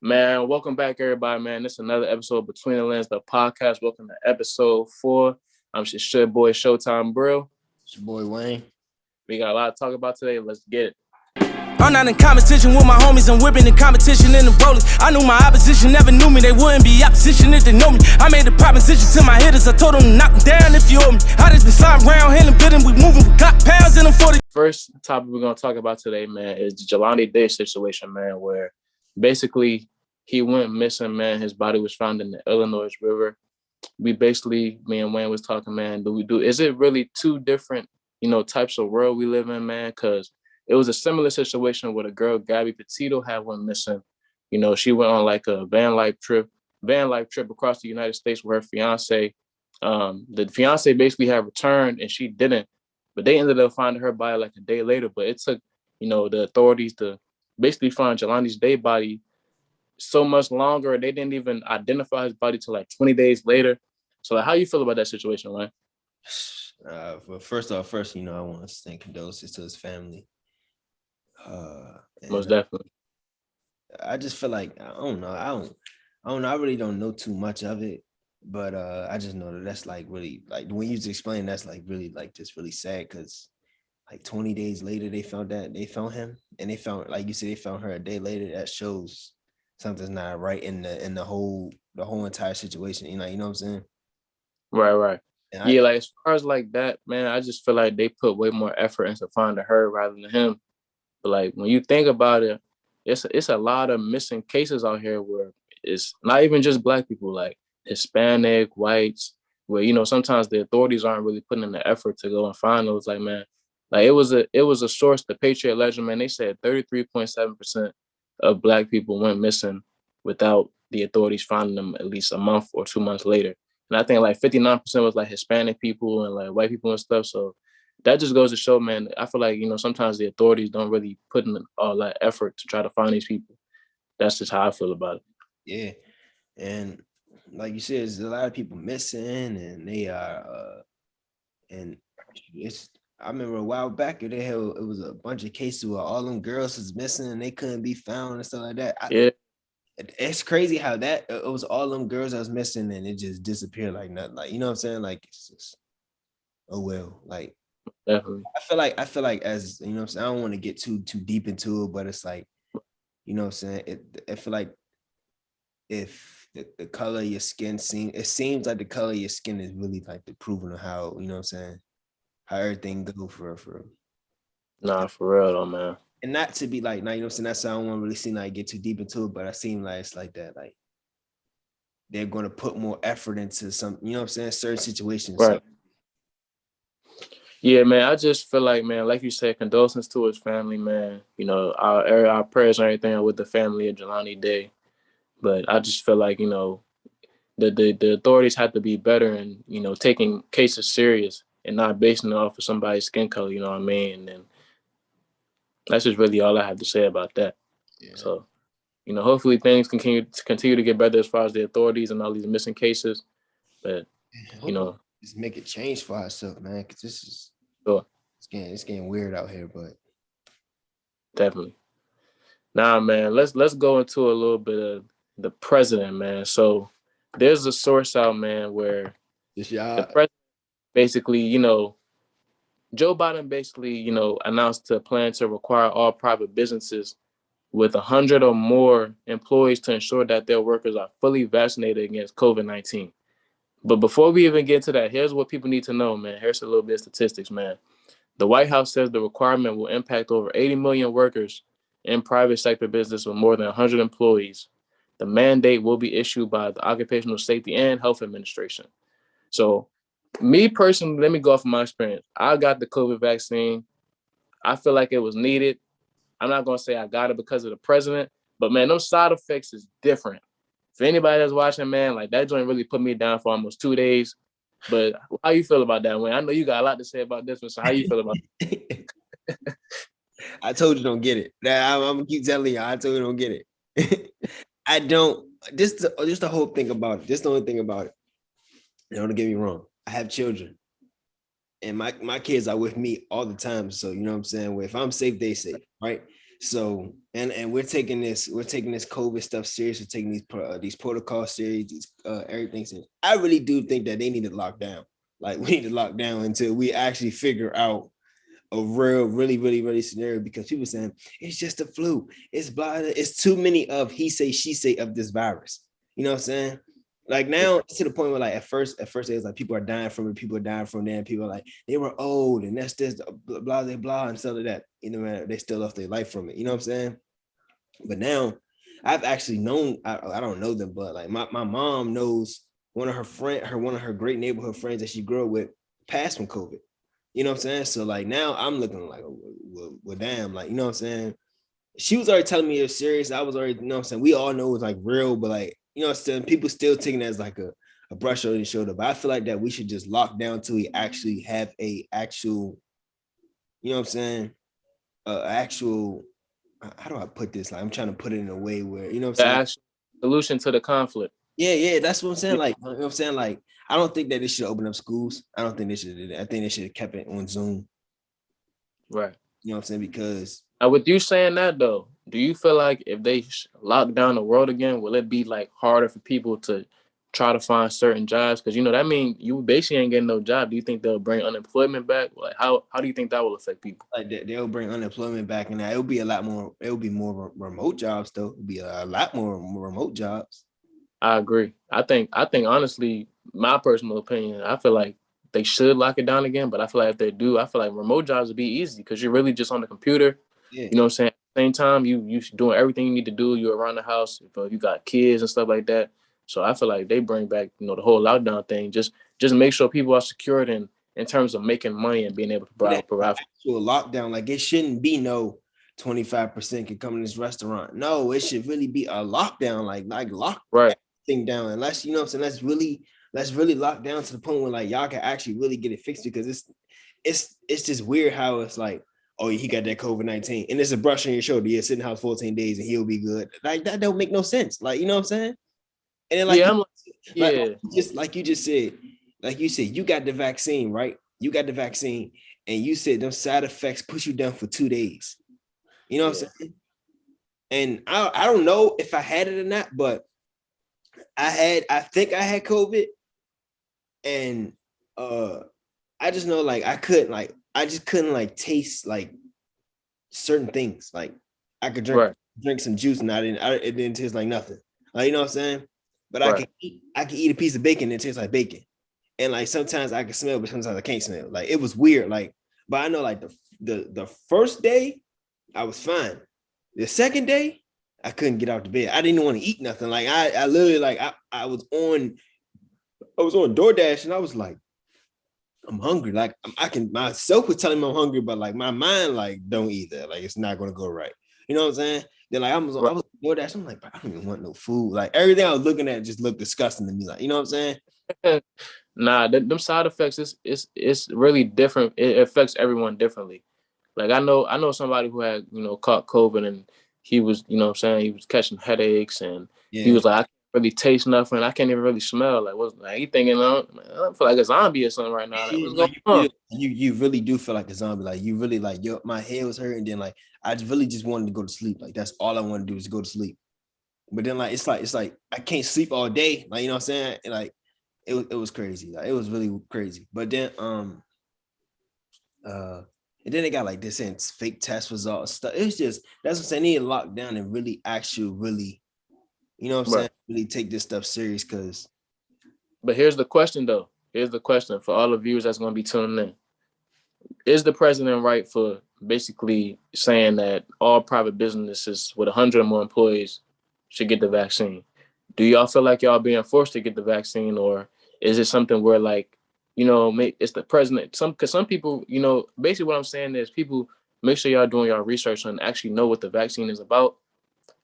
Man, welcome back, everybody, man. This is another episode of Between the Lens, the podcast. Welcome to episode 4. I'm just your boy, Showtime Brill. It's your boy, Wayne. We got a lot to talk about today. Let's get it. I'm not in competition with my homies, I'm whipping in competition in the rollers. I knew my opposition never knew me, they wouldn't be opposition if they know me. I made the proposition to my hitters, I told them to knock them down if you owe me. I just been sliding around, hitting, bidding, we moving, we got pounds in them 40. First topic we're going to talk about today, man, is the Jelani Day situation, man, where basically he went missing, man. His body was found in the Illinois River. Me and Wayne was talking, man, is it really two different, types of world we live in, man? Because it was a similar situation where the girl, Gabby Petito, had went missing. She went on like a van life trip across the United States with her fiance. The fiance basically had returned and she didn't, but they ended up finding her body like a day later. But it took, the authorities to basically find Jelani's Day body so much longer. They didn't even identify his body till like 20 days later. So like, how you feel about that situation, Ryan? Well, first, I want to send condolences to his family. Most definitely. I just feel like I don't know. I really don't know too much of it, but I just know that that's like really like when you just explain that's like really like just really sad because like 20 days later they found him and they found, like you said, they found her a day later. That shows something's not right in the whole entire situation. You know what I'm saying? Right. Like as far as like that, man, I just feel like they put way more effort into finding her rather than him. But like when you think about it, it's a lot of missing cases out here where it's not even just Black people, like Hispanic, whites, where sometimes the authorities aren't really putting in the effort to go and find those. Like, man, like it was a source, the Patriot Ledger, man. They said 33.7% of Black people went missing without the authorities finding them at least a month or 2 months later. And I think like 59% was like Hispanic people and like white people and stuff. So that just goes to show, man, I feel like, sometimes the authorities don't really put in all that effort to try to find these people. That's just how I feel about it. Yeah. And like you said, there's a lot of people missing and they are, and I remember a while back, it was a bunch of cases where all them girls was missing and they couldn't be found and stuff like that. Yeah. It's crazy how that it was all them girls that was missing and it just disappeared like nothing. Like, you know what I'm saying? Like, it's just, oh well. Like, definitely. I feel like as you know what I'm saying, I don't want to get too deep into it, but it's like, you know what I'm saying? I feel like if the color of your skin seems like the color of your skin is really like the proving of how, you know what I'm saying, how everything go for real. Nah, for real though, man. And not to be like, now, you know what I'm saying, that's why I don't want to really seem like get too deep into it, but I seem like it's like that, like they're going to put more effort into some, you know what I'm saying, certain situations. Right. So. Yeah, man, I just feel like, man, like you said, condolences to his family, man. Our prayers and everything are with the family of Jelani Day. But I just feel like, the authorities have to be better in, taking cases serious and not basing it off of somebody's skin color, you know what I mean? And then that's just really all I have to say about that. Yeah. So, hopefully things continue to get better as far as the authorities and all these missing cases. But, just make a change for ourselves, man, because this is sure. It's getting weird out here, but definitely. Nah, man, let's go into a little bit of the president, man. So there's a source out, man, where the president basically, Joe Biden basically, announced a plan to require all private businesses with 100 or more employees to ensure that their workers are fully vaccinated against COVID-19. But before we even get to that, here's what people need to know, man. Here's a little bit of statistics, man. The White House says the requirement will impact over 80 million workers in private sector business with more than 100 employees. The mandate will be issued by the Occupational Safety and Health Administration. So me personally, let me go off of my experience. I got the COVID vaccine. I feel like it was needed. I'm not going to say I got it because of the president, but man, those side effects is different. For anybody that's watching, man, like that joint really put me down for almost 2 days. But how you feel about that, Wayne? I know you got a lot to say about this one, so how you feel about it? I told you don't get it. I'm going to keep telling you, I told you don't get it. I don't, just the whole thing about it. Just the only thing about it. Don't get me wrong. I have children. And my kids are with me all the time. So, you know what I'm saying? If I'm safe, they safe, right? So and we're taking this COVID stuff serious. We're taking these protocols serious, everything serious. I really do think that they need to lock down. Like we need to lock down until we actually figure out a real, really, really, really scenario, because people saying it's just a flu. It's blah. It's too many of he say, she say of this virus. You know what I'm saying? Like now it's to the point where like at first it was like people are dying from it, people are dying from that, people are like they were old and that's just blah blah blah and stuff like that. You know, man, they still lost their life from it. You know what I'm saying? But now I've actually known, I don't know them, but like my mom knows one of her great neighborhood friends that she grew up with passed from COVID. You know what I'm saying? So like now I'm looking like, well damn, like, you know what I'm saying? She was already telling me it's serious. I was already, you know what I'm saying? We all know it's like real, but like, you know what I'm saying? People still taking it as like a brush over the shoulder. But I feel like that we should just lock down till we actually have a actual, you know what I'm saying? Actual, how do I put this? Like I'm trying to put it in a way where, you know what I'm saying? The actual solution to the conflict. Yeah, that's what I'm saying. Like, you know what I'm saying? Like, I don't think that they should open up schools. I don't think they should do that. I think they should have kept it on Zoom. Right. You know what I'm saying? Because with you saying that though, do you feel like if they lock down the world again, will it be like harder for people to try to find certain jobs? Because that means you basically ain't getting no job. Do you think they'll bring unemployment back? Like how do you think that will affect people? like they'll bring unemployment back, and it'll be a lot more. It'll be more remote jobs though. It'll be a lot more remote jobs. I agree. I think honestly, my personal opinion, I feel like they should lock it down again. But I feel like if they do, I feel like remote jobs would be easy because you're really just on the computer. Yeah. You know what I'm saying? At the same time, you doing everything you need to do. You're around the house. If you got kids and stuff like that. So I feel like they bring back, the whole lockdown thing. Just make sure people are secured in terms of making money and being able to provide. To a lockdown, like it shouldn't be no 25% can come in this restaurant. No, it should really be a lockdown, like lock everything down. Unless, you know what I'm saying, let's really lock down to the point where like y'all can actually really get it fixed, because it's just weird how it's like, oh, he got that COVID-19 and it's a brush on your shoulder. Yeah, sit in the house 14 days and he'll be good. Like that don't make no sense. Like, you know what I'm saying? And then like you just said, you got the vaccine, right? You got the vaccine, and you said those side effects push you down for 2 days. You know what I'm saying? And I don't know if I had it or not, but I think I had COVID, and I just know like I just couldn't like taste like certain things. Like I could drink some juice and it didn't taste like nothing. Like, you know what I'm saying? But I can eat a piece of bacon and it tastes like bacon. And like sometimes I can smell, but sometimes I can't smell. Like it was weird. Like, but I know like the first day I was fine. The second day I couldn't get out of bed. I didn't want to eat nothing. Like I literally like I was on DoorDash and I was like, I'm hungry. Like myself was telling me I'm hungry, but like my mind like don't eat that. Like it's not gonna go right. You know what I'm saying? Then like I was on DoorDash. I'm like, I don't even want no food. Like everything I was looking at just looked disgusting to me. Like, you know what I'm saying? Nah, them side effects it's really different. It affects everyone differently. Like I know somebody who had caught COVID and he was he was catching headaches and he was like, I can't really taste nothing. I can't even really smell. Like what's like he thinking I feel like a zombie or something right now. Like, what's going on? You really do feel like a zombie. Like you really like my head was hurting. Then like I really just wanted to go to sleep. Like that's all I want to do is go to sleep. But then like it's like I can't sleep all day. Like, you know what I'm saying? And, like it was crazy. Like it was really crazy. But then and then they got like this and fake test results stuff. It's just that's what I'm saying. They need to lock down and really really, you know what I'm saying? Really take this stuff serious. But here's the question though. Here's the question for all the viewers that's going to be tuning in. Is the president right for basically saying that all private businesses with 100 or more employees should get the vaccine? Do y'all feel like y'all being forced to get the vaccine, or is it something where like, it's the president? Because some people, basically what I'm saying is people make sure y'all doing y'all research and actually know what the vaccine is about,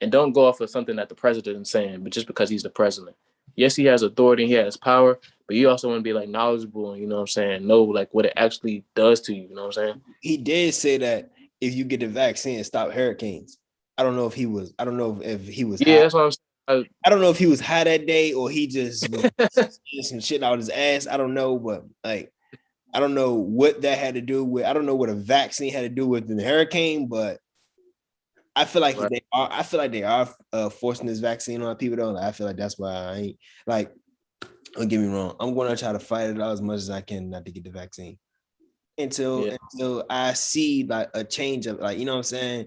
and don't go off of something that the president is saying, but just because he's the president. Yes, he has authority, he has power, but you also want to be like knowledgeable and know like what it actually does to you. You know what I'm saying? He did say that if you get the vaccine, stop hurricanes. I don't know if he was. Yeah, that's what I'm saying. I don't know if he was high that day or he just some shit out his ass. I don't know, but like, I don't know what that had to do with. I don't know what a vaccine had to do with the hurricane, but I feel like they are. I feel like they are forcing this vaccine on people though. Like, I feel like that's why I ain't like. Don't get me wrong. I'm going to try to fight it out as much as I can not to get the vaccine until I see like a change of like, you know what I'm saying.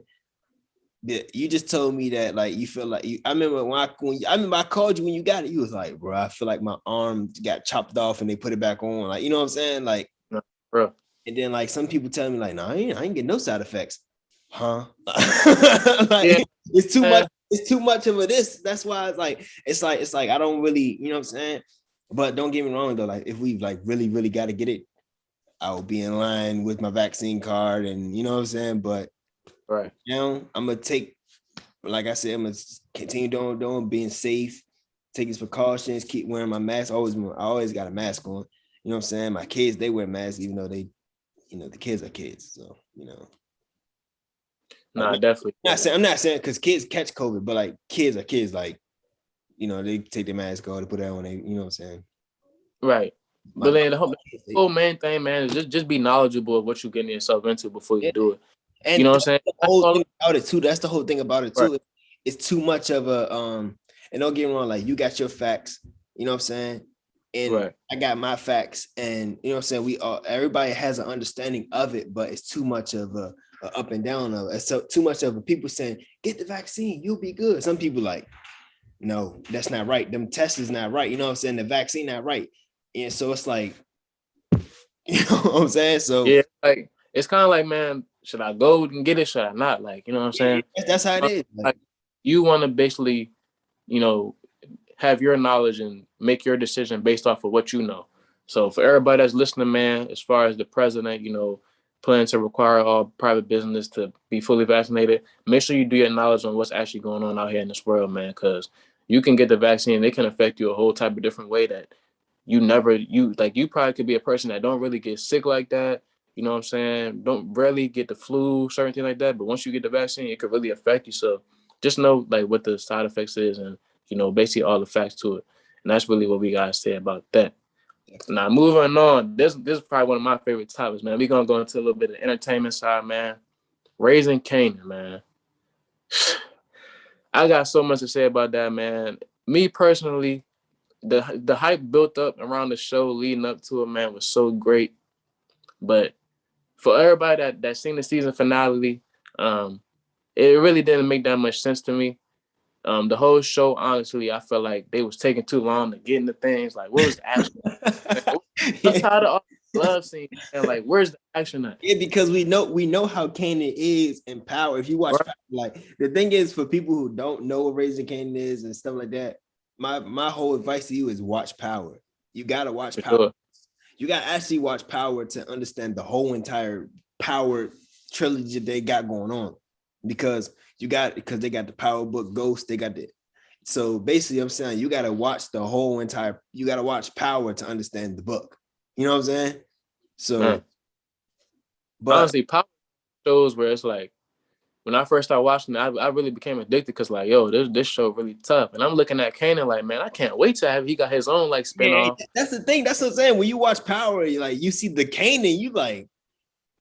You just told me that like you feel like you. I remember when I called you when you got it. You was like, bro, I feel like my arm got chopped off and they put it back on. Like, you know what I'm saying, like, bro. And then like some people tell me like, no, I ain't getting no side effects, huh? Like it's too much. It's too much of a this. That's why it's like I don't really, you know what I'm saying. But don't get me wrong though. Like if we like really got to get it, I will be in line with my vaccine card, and you know what I'm saying. But I'm gonna take, like I said, I'm gonna continue doing being safe, take these precautions, keep wearing my mask. I always got a mask on. You know what I'm saying? My kids, they wear masks, even though they, the kids are kids. So, Nah, definitely. I'm not saying because kids catch COVID, but like kids are kids. Like, they take their mask off, they put it on. You know what I'm saying? Right. But then the whole main thing, man, is just be knowledgeable of what you're getting yourself into before you do it. And you know what I'm saying? The whole thing about it too. That's the whole thing about it too. Right. It's too much of a and don't get me wrong, like you got your facts, you know what I'm saying? And I got my facts, and you know what I'm saying, everybody has an understanding of it, but it's too much of a up and down of it. It's so too much of a people saying, get the vaccine, you'll be good. Some people like, no, that's not right. Them tests is not right. You know what I'm saying? The vaccine not right. And so it's like, you know what I'm saying? So yeah, like it's kind of like, man, should I go and get it? Should I not? Like, you know what I'm saying? That's how it is. Like, you want to basically, have your knowledge and make your decision based off of what you know. So for everybody that's listening, man, as far as the president, planning to require all private business to be fully vaccinated, make sure you do your knowledge on what's actually going on out here in this world, man, because you can get the vaccine, it can affect you a whole type of different way that you probably could be a person that don't really get sick like that. You know what I'm saying? Don't rarely get the flu, certain thing like that. But once you get the vaccine, it could really affect you. So just know like what the side effects is and, basically all the facts to it. And that's really what we got to say about that. Now, moving on, this is probably one of my favorite topics, man. We're going to go into a little bit of entertainment side, man. Raising Kanan, man. I got so much to say about that, man. Me personally, the hype built up around the show leading up to it, man, was so great. But for everybody that seen the season finale, it really didn't make that much sense to me. The whole show, honestly, I felt like they was taking too long to get into things. Like, what was the action? I'm tired of all the love scenes. And like, where's the action at? Yeah, because we know how Kanan is in Power. If you watch Power, like the thing is, for people who don't know what Raising Kanan is and stuff like that, my whole advice to you is watch Power. You gotta watch Power. Sure. You gotta actually watch Power to understand the whole entire Power trilogy they got going on. Because they got the Power book Ghost, they got so basically I'm saying you gotta watch you gotta watch Power to understand the book. You know what I'm saying? So but honestly, Power shows where it's like when I first started watching it, I really became addicted because like, yo, this show really tough. And I'm looking at Kanan like, man, I can't wait to he got his own like spinoff. That's the thing. That's what I'm saying. When you watch Power, you see the Kanan, you like,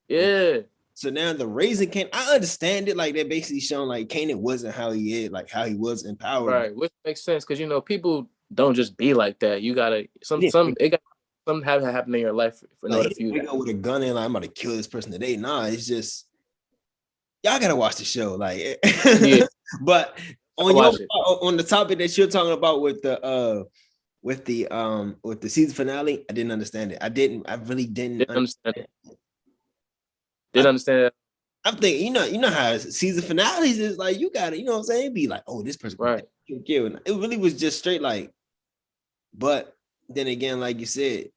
yeah. So now the Raising Kanan, I understand it. Like they're basically showing like Kanan wasn't how he is, like how he was in Power. Right, which makes sense because people don't just be like that. You gotta something have to happen in your life in order for you. You go with a gun and like I'm about to kill this person today. Nah, it's just y'all gotta watch the show. Like, yeah. But on the topic that you're talking about with the season finale, I didn't understand it. I really didn't understand it. Didn't understand it. I'm thinking, you know how season finales is like, you gotta, you know what I'm saying? Be like, oh, this person right. It really was just straight like, but then again, like you said,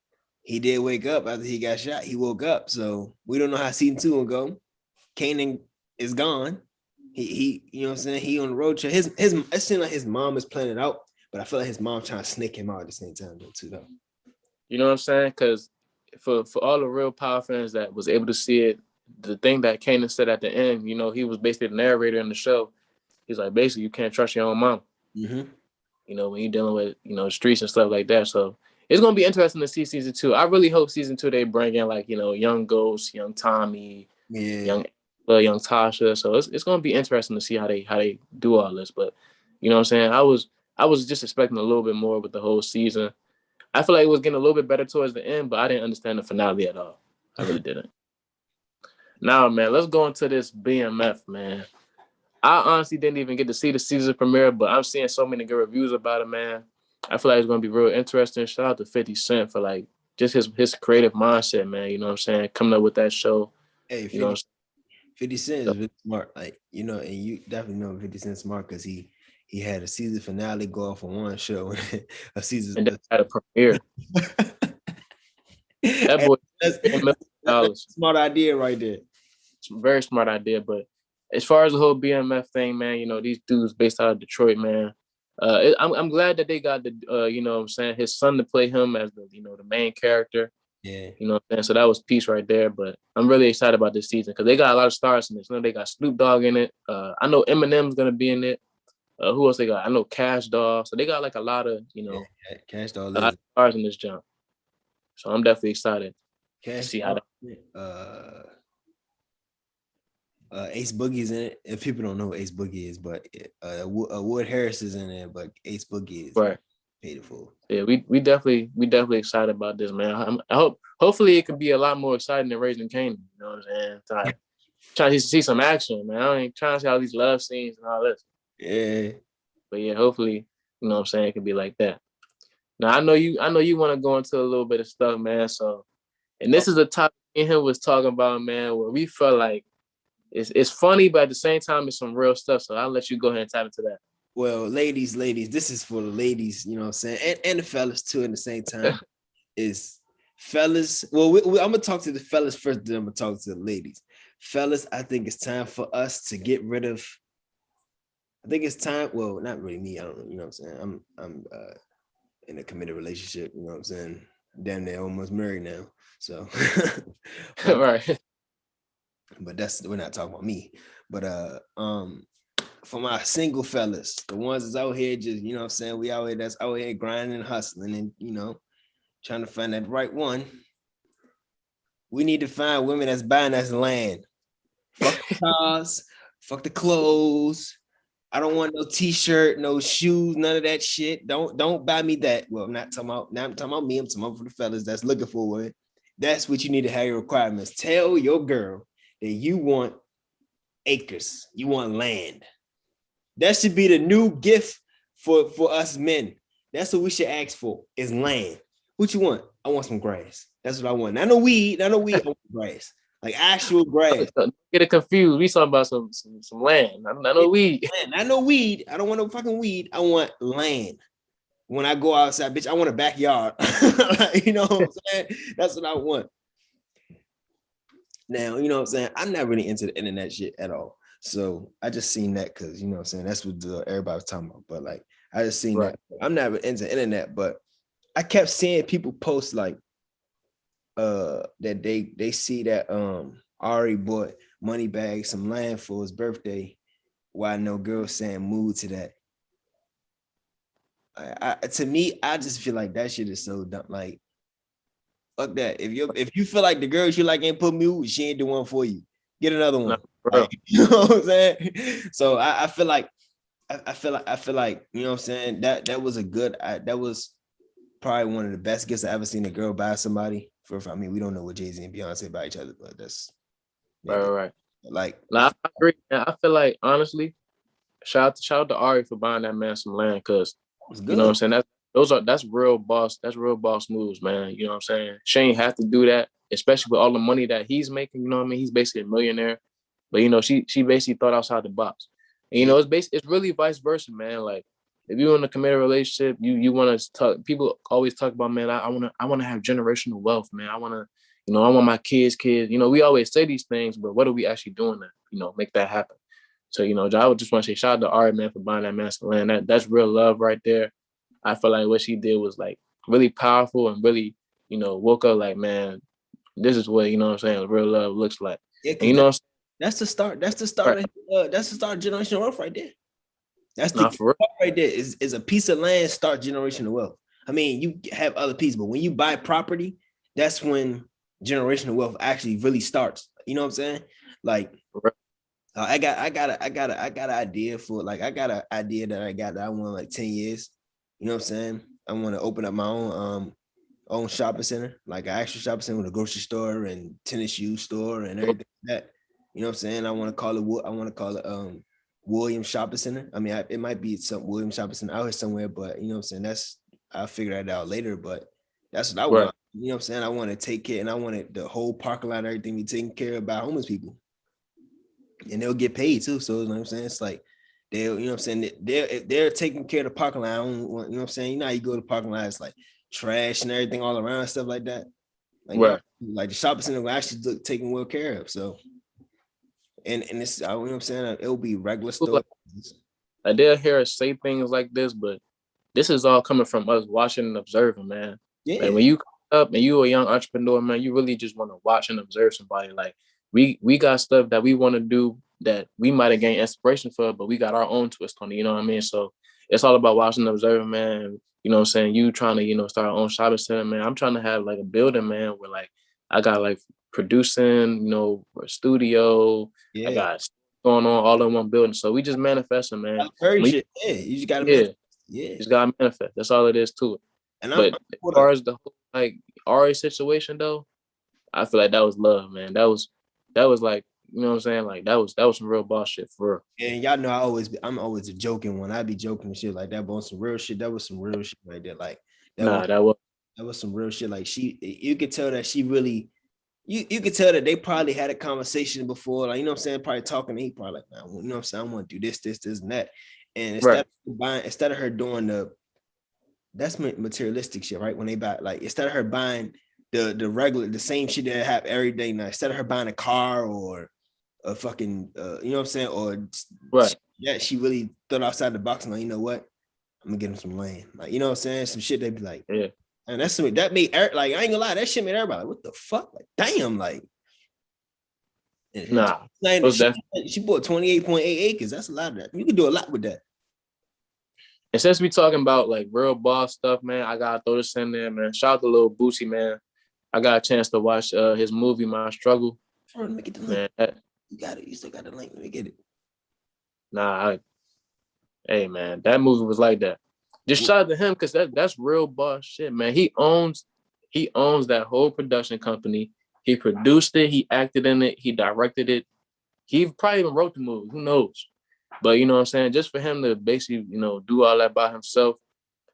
he did wake up after he got shot. He woke up. So we don't know how season 2 will go. Kanan is gone. He you know what I'm saying? He on the road trip. It seems like his mom is planning it out, but I feel like his mom trying to snake him out at the same time though. You know what I'm saying? Because for all the real Power fans that was able to see it, the thing that Kanan said at the end, he was basically the narrator in the show. He's like, basically, you can't trust your own mom. Mm-hmm. When you're dealing with, the streets and stuff like that. So it's going to be interesting to see season 2. I really hope season 2, they bring in like, young Ghost, young Tommy, young young Tasha. So it's gonna be interesting to see how they do all this. But you know what I'm saying? I was just expecting a little bit more with the whole season. I feel like it was getting a little bit better towards the end, but I didn't understand the finale at all. I really didn't. Now, man, let's go into this BMF, man. I honestly didn't even get to see the season premiere, but I'm seeing so many good reviews about it, man. I feel like it's gonna be real interesting. Shout out to 50 Cent for like just his creative mindset, man. You know what I'm saying? Coming up with that show. Hey, 50, you know 50 Cent is really smart. Like, you know, and you definitely know 50 Cent smart because he had a season finale go off on one show a season and then had a premiere. That boy, that's a smart idea right there. It's a very smart idea. But as far as the whole BMF thing, man, you know, these dudes based out of Detroit, man. I'm glad that they got the you know what I'm saying, his son to play him as the, you know, the main character. Yeah. You know what I'm saying? So that was peace right there. But I'm really excited about this season because they got a lot of stars in this. You know, they got Snoop Dogg in it. I know Eminem's gonna be in it. Who else they got? I know Cash Doll. So they got like a lot of, you know, Cash Doll, a lot of stars in this jump. So I'm definitely excited to see how that. Ace Boogie's in it. If people don't know what Ace Boogie is, but Wood Harris is in it, but Ace Boogie is right. Beautiful. Yeah, we definitely excited about this, man. Hopefully it could be a lot more exciting than Raising Kanan. You know what I'm saying? Trying to see some action, man. I ain't trying to see all these love scenes and all this. Yeah. But yeah, hopefully, you know what I'm saying, it could be like that. Now I know you want to go into a little bit of stuff, man. So, and this is a topic me and him was talking about, man, where we felt like it's funny, but at the same time, it's some real stuff. So I'll let you go ahead and tap into that. Well, ladies, this is for the ladies, you know what I'm saying, and the fellas too at the same time. Is fellas, well, I'm gonna talk to the fellas first, then I'm gonna talk to the ladies. Fellas, I think it's time for us to get rid of. I think it's time. Well, not really me. I don't know. You know what I'm saying. I'm in a committed relationship. You know what I'm saying. Damn, they're almost married now. So, right. But we're not talking about me. But for my single fellas, the ones that's out here just, you know what I'm saying, we out here that's out here grinding and hustling and, you know, trying to find that right one. We need to find women that's buying us land. Fuck the cars, fuck the clothes. I don't want no t-shirt, no shoes, none of that shit. Don't buy me that. Well, I'm not talking about me. I'm talking about for the fellas that's looking for one. That's what you need to have your requirements. Tell your girl that you want acres, you want land. That should be the new gift for us men. That's what we should ask for, is land. What you want? I want some grass. That's what I want. Not no weed. I want grass. Like actual grass. Get it confused. We talking about some land. Not no weed. Not no weed. I don't want no fucking weed. I want land. When I go outside, bitch, I want a backyard. You know what I'm saying? That's what I want. Now, you know what I'm saying? I'm not really into the internet shit at all. So I just seen that because, you know what I'm saying, that's what everybody was talking about. But like, I just seen that. I'm not into the internet, but I kept seeing people post like that they see that Ari bought Moneybag some land for his birthday. Why no girl saying move to that? To me, I just feel like that shit is so dumb. Like, fuck that. If you feel like the girls you like ain't put me, she ain't the one for you. Get another one. Like, you know what I'm saying? So I feel like you know what I'm saying, that was a good, that was probably one of the best gifts I ever seen a girl buy somebody. I mean, we don't know what Jay-Z and Beyonce buy each other, but that's right. Like, I agree. I feel like, honestly, shout out to Ari for buying that man some land, because you know what I'm saying, that's real boss moves, man. You know what I'm saying? Shane have to do that, especially with all the money that he's making. You know what I mean? He's basically a millionaire. But you know, she basically thought outside the box. And you know, it's really vice versa, man. Like, if you're in a committed relationship, you want to talk. People always talk about, man, I want to have generational wealth, man. I want my kids. You know, we always say these things, but what are we actually doing to, you know, make that happen? So, you know, I would just want to say shout out to Ari, man, for buying that man some land. That's real love right there. I feel like what she did was like really powerful and really, you know, woke up like, man, this is what, you know what I'm saying, real love looks like. Yeah, and, you know, that's the start. That's the start. Right. That's the start of generational wealth right there. That's the right there. Is a piece of land start generational wealth. I mean, you have other pieces, but when you buy property, that's when generational wealth actually really starts. You know what I'm saying? Like, I got an idea for like I got an idea that I want like 10 years. You know what I'm saying? I want to open up my own shopping center, like an actual shopping center with a grocery store and tennis shoe store and everything like that. You know what I'm saying? I want to call it Williams Shopping Center. I mean, it might be some Williams Shopping Center out here somewhere, but you know what I'm saying? I'll figure that out later, but that's what I want. You know what I'm saying? I want to take care, and I want the whole parking lot, everything be taken care of by homeless people. And they'll get paid too. So you know what I'm saying? It's like they'll, you know what I'm saying? They're taking care of the parking lot. You know what I'm saying? You know how you go to the parking lot, it's like trash and everything all around and stuff like that. Like, right. Like the shopping center will actually look taken well care of. So and it's, you know what I'm saying? It'll be regular stuff. I did hear us say things like this, but this is all coming from us watching and observing, man. Yeah. Like when you come up and you a young entrepreneur, man, you really just want to watch and observe somebody. Like we got stuff that we want to do that we might have gained inspiration for, but we got our own twist on it, you know what I mean? So it's all about watching and observing, man. You know what I'm saying? You trying to, you know, start our own shopping center, man. I'm trying to have like a building, man, where like I got like producing, you know, a studio. Yeah. I got going on all in one building. So we just manifesting, man. You just gotta manifest. You just gotta manifest. That's all it is to it. And but as far as the whole like RA situation though, I feel like that was love, man. That was like, you know what I'm saying? Like that was some real boss shit for real. And y'all know I'm always a joking one. I be joking and shit like that, but on some real shit, that was some real shit right there. Like that was some real shit. Like you could tell that she really, you could tell that they probably had a conversation before, like, you know what I'm saying? Probably talking, he probably like, man, you know what I'm saying? I want to do this, and that. And instead of her doing that's materialistic shit, right? When they buy, like, instead of her buying the same shit that I have every day now, instead of her buying a car or a fucking, you know what I'm saying? Or she really thought outside the box and like, you know what? I'm gonna get him some land. Like, you know what I'm saying? Some shit they'd be like, yeah. And that's something that made, like, I ain't gonna lie, that shit made everybody like, what the fuck? Like, damn, like, nah. She bought 28.8 acres. That's a lot of that. You can do a lot with that. And since we talking about like real boss stuff, man, I gotta throw this in there, man. Shout out to Lil Boosie, man. I got a chance to watch his movie, My Struggle. Let me get the link. Man, you got it. You still got the link. Let me get it. Nah, hey man, that movie was like that. Just shout out to him because that's real boss shit, man. He owns that whole production company. He produced it, he acted in it, he directed it. He probably even wrote the movie. Who knows? But you know what I'm saying? Just for him to basically, you know, do all that by himself,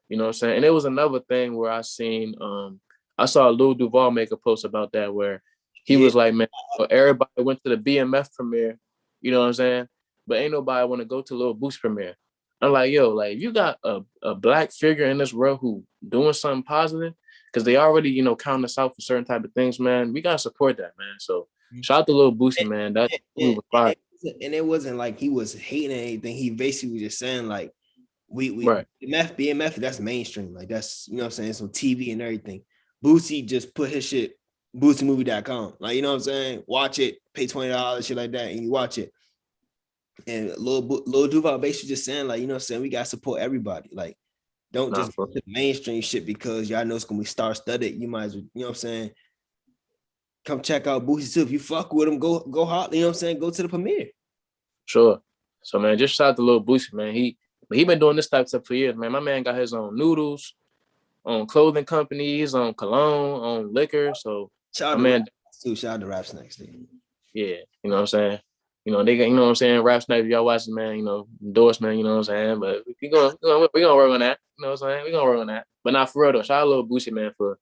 you know what I'm saying? And it was another thing where I saw Lil Duval make a post about that where he was like, man, everybody went to the BMF premiere, you know what I'm saying? But ain't nobody want to go to Lil Boost premiere. I'm like, yo, like, if you got a black figure in this world who doing something positive, because they already, you know, count us out for certain type of things, man, we got to support that, man. So shout out to Lil Boosie, man. That was fire. And it wasn't like he was hating anything. He basically was just saying, like, BMF, that's mainstream. Like, that's, you know what I'm saying? It's on TV and everything. Boosie just put his shit, BoosieMovie.com. Like, you know what I'm saying? Watch it, pay $20, shit like that, and you watch it. And Lil Duval basically just saying, like, you know what I'm saying? We got to support everybody. Like, don't just put the mainstream shit because y'all know it's going to be star-studded. You might as well, you know what I'm saying? Come check out Boosie too. If you fuck with him, go hard. You know what I'm saying? Go to the premiere. Sure. So, man, just shout out to Lil Boosie, man. He been doing this type of stuff for years, man. My man got his own noodles, on clothing companies, on cologne, on liquor. So, shout out to Rap Snacks, dude. Yeah, you know what I'm saying? You know, they got, you know what I'm saying? Rap Snacks, y'all watching, man, you know, endorsement, you know what I'm saying? But we're gonna work on that. You know what I'm saying? We're gonna work on that. But not for real though. Shout out to Lil Boosie, man, for,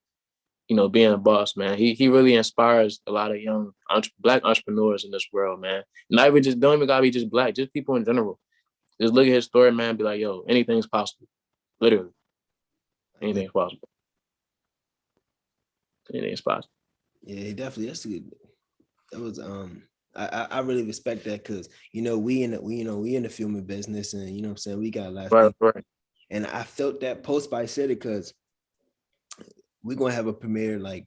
you know, being a boss, man. He really inspires a lot of young black entrepreneurs in this world, man. Don't even gotta be just black, just people in general. Just look at his story, man, be like, yo, anything's possible. Literally. Anything's possible. Anything's possible. Yeah, definitely. That's good. That was I really respect that because, you know, we in the filming business, and you know what I'm saying, we got a lot of right. And I felt that post by said it because we're gonna have a premiere like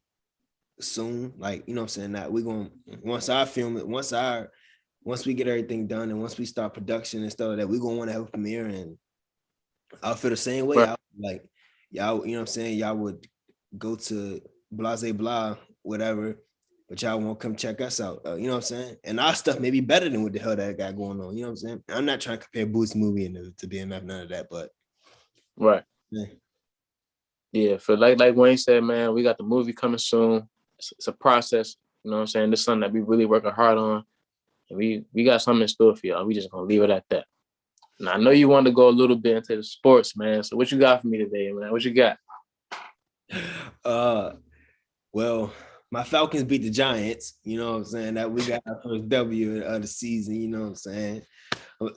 soon, like, you know what I'm saying, that we're gonna, once I film it, once we get everything done and once we start production and stuff like that, we're gonna want to have a premiere. And I'll feel the same way. Right. Like, y'all, you know what I'm saying, y'all would go to blase blah, whatever, but y'all won't come check us out. You know what I'm saying? And our stuff may be better than what the hell that got going on. You know what I'm saying? I'm not trying to compare Boots movie to BMF, none of that, but right. Yeah. Yeah, for like Wayne said, man, we got the movie coming soon. It's a process. You know what I'm saying? This is something that we really working hard on. And we got something in store for y'all. We just gonna leave it at that. Now I know you want to go a little bit into the sports, man. So what you got for me today, man? What you got? Well, my Falcons beat the Giants. You know what I'm saying? That we got our first W of the season. You know what I'm saying?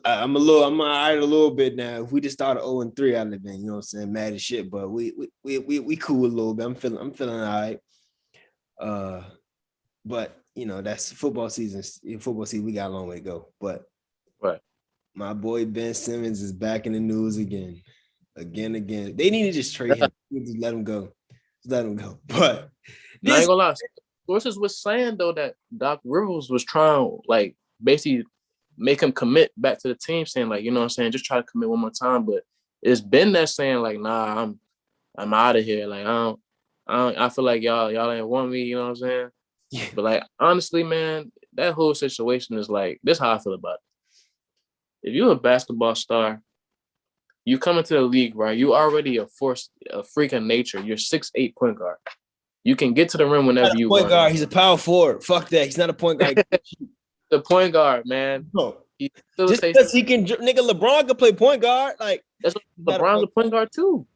I'm all right a little bit now. If we just started 0-3, I'd have been, you know what I'm saying, mad as shit. But we cool a little bit. I'm feeling all right. But you know, that's football season. Football season, we got a long way to go. But right, my boy Ben Simmons is back in the news again. They need to just trade him. Just let him go. But I ain't gonna lie. Sources was saying though that Doc Rivers was trying, like, basically make him commit back to the team, saying, like, you know what I'm saying, just try to commit one more time. But it's Ben that's saying, like, nah, I'm out of here. Like, I feel like y'all ain't want me, you know what I'm saying? Yeah. But like, honestly, man, that whole situation is like, this is how I feel about it. If you're a basketball star, you come into the league, right? You already a freak of nature. You're 6'8" point guard. You can get to the rim whenever you want. Point guard, he's a power forward. Fuck that. He's not a point guard. The point guard, man. No. Just because he can, nigga, LeBron can play point guard. Like, that's what LeBron's a point guard too.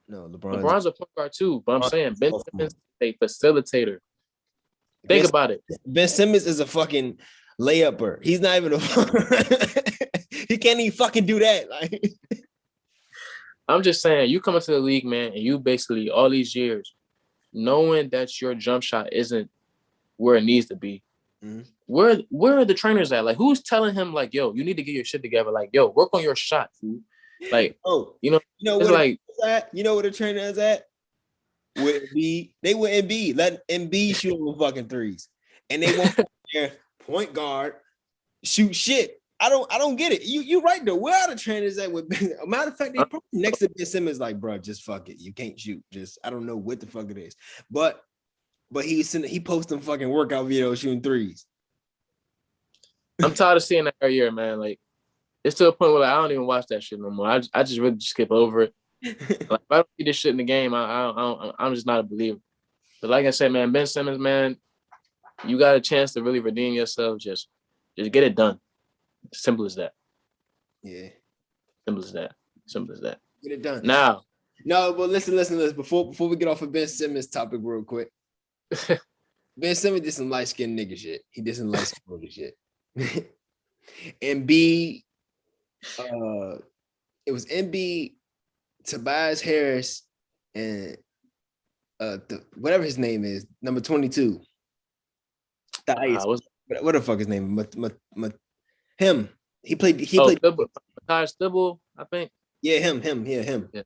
No, LeBron's a point guard too. But I'm saying Ben Simmons is a facilitator. Think about it. Ben Simmons is a fucking layupper. He's not even he can't even fucking do that. Like, I'm just saying, you come into the league, man, and you basically all these years knowing that your jump shot isn't where it needs to be. Mm-hmm. Where are the trainers at? Like, who's telling him, like, yo, you need to get your shit together? Like, yo, work on your shot, fool. Like, you know what like, you know where the trainer is at? With Embiid, they with Embiid. Let Embiid shoot them fucking threes, and they won't their point guard shoot shit. I don't get it. You right though. Where are the trainers at? With matter of fact, they probably next to Ben Simmons, like, bro, just fuck it. You can't shoot. Just I don't know what the fuck it is, but he posts them fucking workout videos shooting threes. I'm tired of seeing that every year, man. Like, it's to a point where, like, I don't even watch that shit no more. I just really skip over it. Like, if I don't see this shit in the game, I'm just not a believer. But like I said, man, Ben Simmons, man, you got a chance to really redeem yourself. Just get it done. Simple as that. Yeah. Simple as that. Get it done. Now. No, but listen. Before we get off of Ben Simmons topic real quick. Ben Simmons did some light-skinned nigga shit. He did some light-skinned nigga shit. Embiid, it was Embiid, Tobias Harris, and whatever his name is, number 22. What the fuck his name? Him. He played. Matthias Thybulle, I think. Yeah, him. Yeah.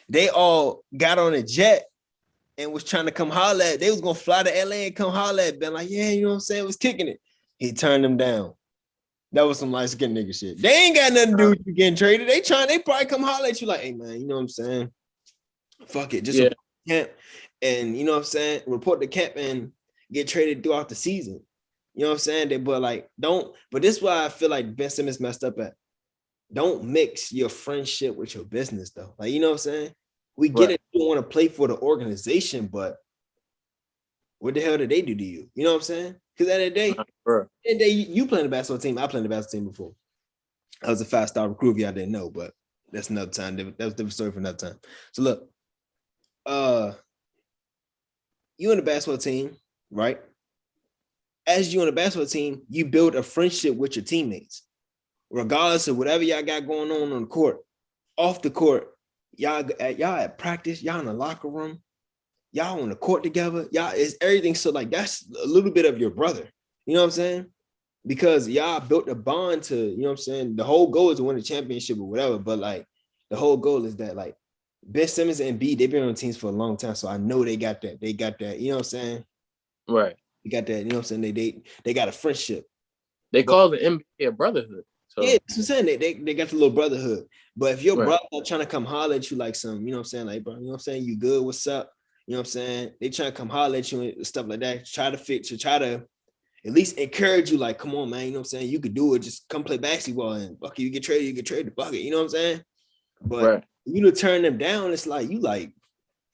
They all got on a jet and was trying to come holler at. They was gonna fly to LA and come holler at Ben. Like, yeah, you know what I'm saying? Was kicking it. He turned them down. That was some light skinned nigga shit. They ain't got nothing to do with you getting traded. They probably come holler at you like, hey man, you know what I'm saying? Fuck it. Just report the camp. And you know what I'm saying? Report the camp and get traded throughout the season. You know what I'm saying? But this is why I feel like Ben Simmons messed up at. Don't mix your friendship with your business though. Like, you know what I'm saying? We get it. You don't want to play for the organization, but what the hell did they do to you? You know what I'm saying? Because at the end of the day, you playing the basketball team. I played the basketball team before. I was a 5-star recruit. If y'all didn't know, but that's another time. That was a different story for another time. So look, you on the basketball team, right? As you on the basketball team, you build a friendship with your teammates, regardless of whatever y'all got going on the court. Off the court, y'all at practice, y'all in the locker room. Y'all on the court together. Y'all is everything. So like that's a little bit of your brother. You know what I'm saying? Because y'all built a bond to, you know what I'm saying? The whole goal is to win a championship or whatever. But like the whole goal is that like Ben Simmons and Embiid, they've been on teams for a long time. So I know they got that. They got that, you know what I'm saying? Right. They got that, you know what I'm saying? They got a friendship. They call the NBA a brotherhood. So. Yeah, that's what I'm saying. They got the little brotherhood. But if your brother trying to come holler at you like some, you know what I'm saying? Like, bro, you know what I'm saying? You good? What's up? You know what I'm saying? They trying to come holler at you and stuff like that. Try to at least encourage you, like, come on, man. You know what I'm saying? You could do it. Just come play basketball and fuck you get traded, fuck it. You know what I'm saying? But you to turn them down, it's like you like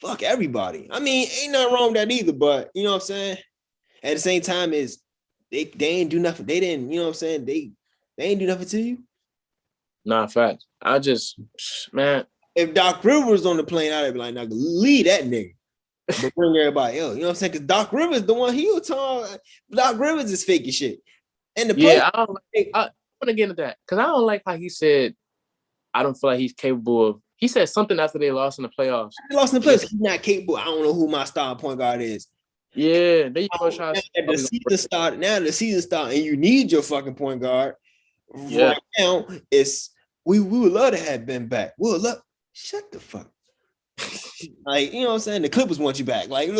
fuck everybody. I mean, ain't nothing wrong with that either, but you know what I'm saying? At the same time, is they ain't do nothing. They didn't, you know what I'm saying? They ain't do nothing to you. Nah, facts. I just, man. If Doc Rivers on the plane, I'd be like, nah, leave that nigga. But bring everybody else. You know what I'm saying? Because Doc Rivers, the one he was talking, Doc Rivers is fake as shit. And the I want to get into that because I don't like how he said, I don't feel like he's capable of. He said something after they lost in the playoffs. They lost in the playoffs. He's not capable. I don't know who my star point guard is. Yeah, they try the season started. Now the season started, and you need your fucking point guard. Yeah. Right now, it's we would love to have Ben back. We'll love. Shut the fuck. Like, you know what I'm saying? The Clippers want you back. Like,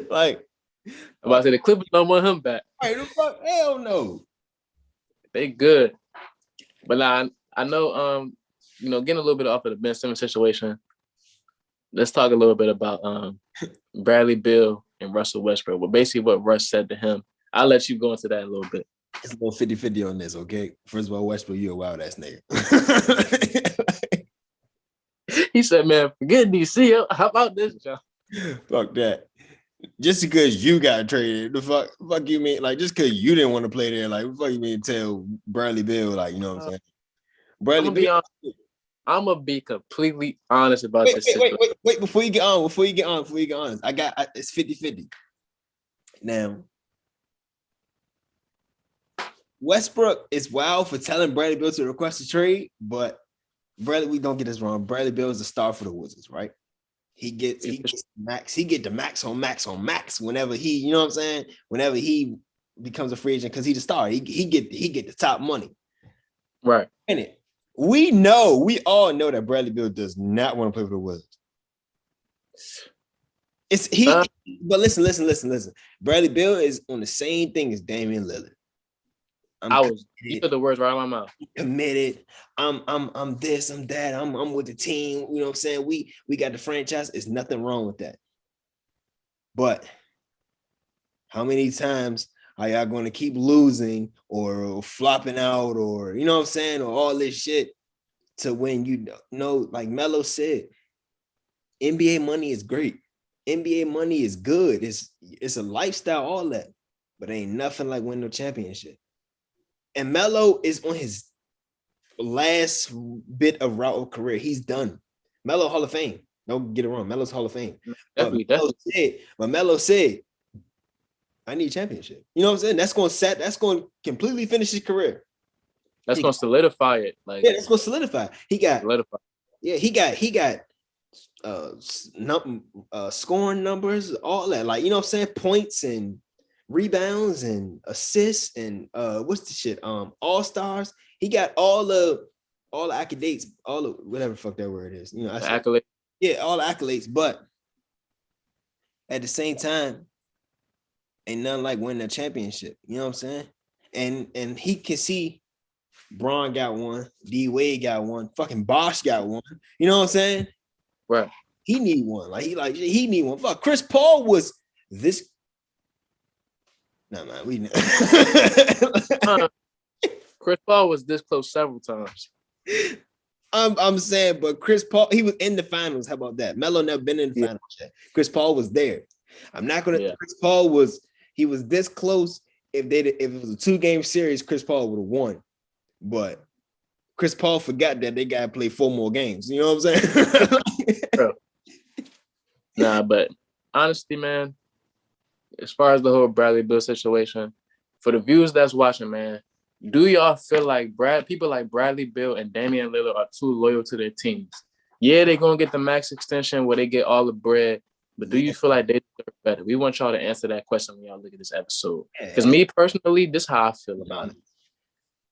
like I'm about to say the Clippers don't want him back. Right, the fuck? Hell no. They good. But now I know getting a little bit off of the Ben Simmons situation. Let's talk a little bit about Bradley Beal and Russell Westbrook. Well, basically what Russ said to him. I'll let you go into that a little bit. It's a little 50-50 on this, okay? First of all, Westbrook, you a wild ass nigga. He said, man, forget DC. How about this, John? Fuck that. Just because you got traded, the fuck you mean? Like, just because you didn't want to play there, like, what the fuck you mean tell Bradley Beal, like, you know what I'm saying? Bradley Beal. I'm gonna be completely honest about this. Wait, before you get honest, it's 50-50. Now, Westbrook is wild for telling Bradley Beal to request a trade, but we don't get this wrong. Bradley Beal is the star for the Wizards, right? He gets max. He get the max on max whenever he, you know what I'm saying? Whenever he becomes a free agent, because he's the star, he get the top money, right? And we all know that Bradley Beal does not want to play for the Wizards. But listen. Bradley Beal is on the same thing as Damian Lillard. You put the words right out of my mouth. Committed. I'm this, I'm that. I'm with the team. You know what I'm saying? We got the franchise. There's nothing wrong with that. But how many times are y'all going to keep losing or flopping out or, you know what I'm saying, or all this shit to when you know, like Melo said, NBA money is great. NBA money is good. It's a lifestyle, all that. But ain't nothing like winning a championship. And Melo is on his last bit of route of career. He's done. Melo Hall of Fame. Don't get it wrong. Melo's Hall of Fame. Definitely. Melo said, I need a championship. You know what I'm saying? That's going to completely finish his career. That's going to solidify it. Like, yeah, that's going to solidify. He got scoring numbers, all that. Like, you know what I'm saying? Points and rebounds and assists and what's the shit? All-stars. He got all the accolades, all the whatever the fuck that word is. You know, accolades. Yeah, all the accolades. But at the same time, ain't nothing like winning a championship. You know what I'm saying? And he can see Braun got one, D Wade got one, fucking Bosh got one. You know what I'm saying? Right. He need one. He need one. Fuck, Chris Paul was this. No, man, we know. Chris Paul was this close several times. I'm saying, but Chris Paul, he was in the finals. How about that? Melo never been in the finals yet. Chris Paul was there. I'm not gonna. Yeah. Chris Paul was this close. If it was a 2-game series, Chris Paul would have won. But Chris Paul forgot that they gotta play 4 more games. You know what I'm saying? Nah, but honestly, man, as far as the whole Bradley Beal situation, for the viewers that's watching, man, do y'all feel like people like Bradley Beal and Damian Lillard are too loyal to their teams? Yeah, they're going to get the max extension where they get all the bread, but do you feel like they deserve better? We want y'all to answer that question when y'all look at this episode. Because me personally, this is how I feel about it.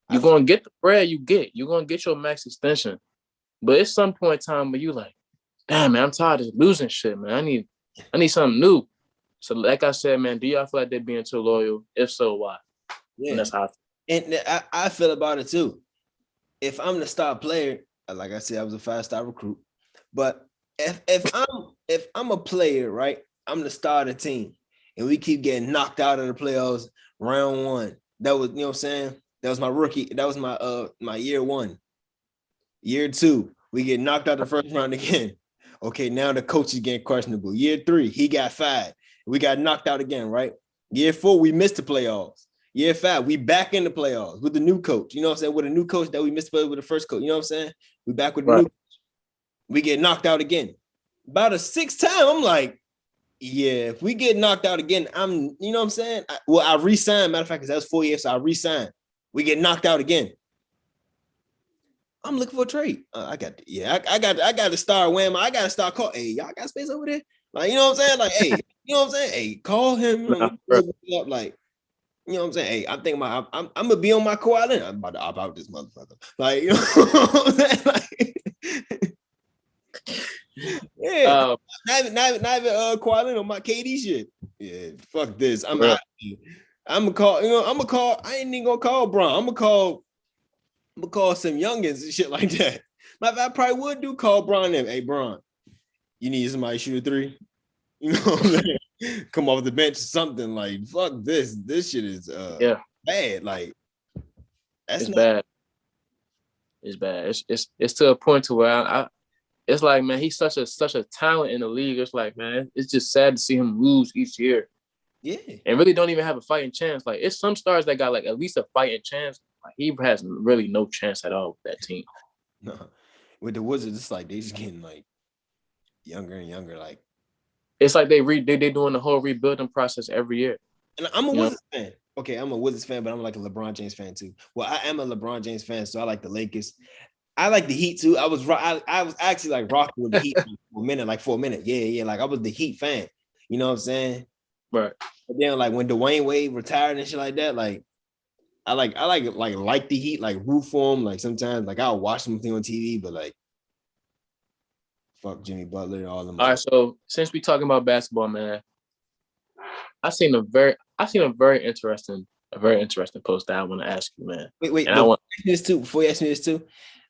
You're going to get the bread you're going to get your max extension. But at some point in time where you like, damn, man, I'm tired of losing shit, man. I need something new. So like I said, man, do y'all feel like they're being too loyal? If so, why? Yeah. And that's how I feel. And I feel about it too. If I'm the star player, like I said, I was a 5-star recruit. But if I'm a player, right, I'm the star of the team, and we keep getting knocked out of the playoffs round one. That was, you know what I'm saying? That was my rookie. That was my year one. Year two, we get knocked out the first round again. Okay, now the coach is getting questionable. Year three, he got fired. We got knocked out again, right? Year four, we missed the playoffs. Year five, we back in the playoffs with the new coach. You know what I'm saying? With a new coach that we missed with the first coach. You know what I'm saying? We back with the new coach. We get knocked out again. About a sixth time, I'm like, yeah, if we get knocked out again, you know what I'm saying? I re-signed. Matter of fact, because that was 4 years, so I re-signed. We get knocked out again. I'm looking for a trade. I got to start wham. I got to start call. Hey, y'all got space over there? Like, you know what I'm saying? Like, hey, you know what I'm saying? Hey, call him. Up, like, you know what I'm saying? Hey, I'm thinking about I'm gonna be on my Kawhi Leonard. I'm about to opt out this motherfucker. Like, you know what I'm saying? Like, yeah, not even Kawhi Leonard on my KD shit. Yeah, fuck this. I'm gonna call. You know, I'm gonna call. I ain't even gonna call Bron. I'm gonna call some youngins and shit like that. I probably would do call Bron them. Hey, Bron, you need somebody to shoot a three? You know what I'm saying? Come off the bench or something. Like, fuck this. This shit is bad. Like, that's bad. It's bad. It's to a point to where I it's like, man, he's such a talent in the league. It's like, man, it's just sad to see him lose each year. Yeah. And really don't even have a fighting chance. Like, it's some stars that got like at least a fighting chance. Like, he has really no chance at all with that team. No. With the Wizards, it's like they just getting like younger and younger. Like, it's like they doing the whole rebuilding process every year. And I'm a Wizards fan. Okay, I'm a Wizards fan, but I'm like a LeBron James fan too. Well, I am a LeBron James fan, so I like the Lakers. I like the Heat too. I was actually like rocking with the Heat for a minute. Yeah. Like, I was the Heat fan. You know what I'm saying? Right. But then, like, when Dwayne Wade retired and shit like that, like, I like the Heat, like, root for him. Like, sometimes, like, I'll watch something on TV, but like, fuck Jimmy Butler and all them. All right, so since we talking about basketball, man, I seen a very interesting post that I want to ask you, man. Wait. Before you ask me this too,